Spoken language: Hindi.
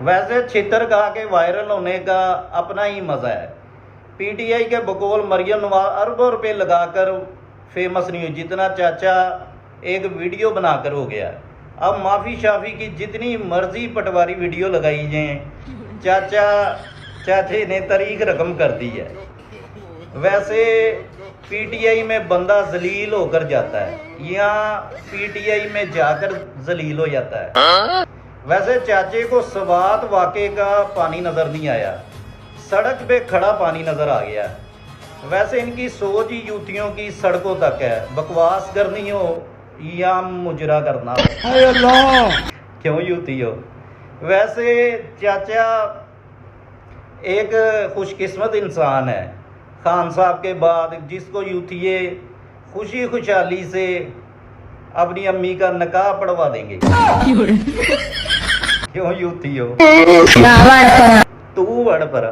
वैसे छितर गा के वायरल होने का अपना ही मज़ा है। पीटीआई के बकौल मरियम नवाज अरबों रुपए लगाकर फेमस नहीं हुई जितना चाचा एक वीडियो बनाकर हो गया। अब माफ़ी शाफी की जितनी मर्जी पटवारी वीडियो लगाई जाए, चाचे ने तारीख रकम कर दी है। वैसे पीटीआई में बंदा जलील होकर जाता है, यहाँ पीटीआई में जाकर जलील हो जाता है। वैसे चाचे को सवात वाक़े का पानी नज़र नहीं आया, सड़क पे खड़ा पानी नज़र आ गया। वैसे इनकी सोच ही यूथियों की सड़कों तक है, बकवास करनी हो या मुजरा करना हो। क्यों यूथी हो। वैसे चाचा एक खुशकिस्मत इंसान है खान साहब के बाद, जिसको यूथिये खुशी खुशहाली से अपनी अम्मी का निकाह पढ़वा देंगे। क्यों यूथी हो। तू बड़ पर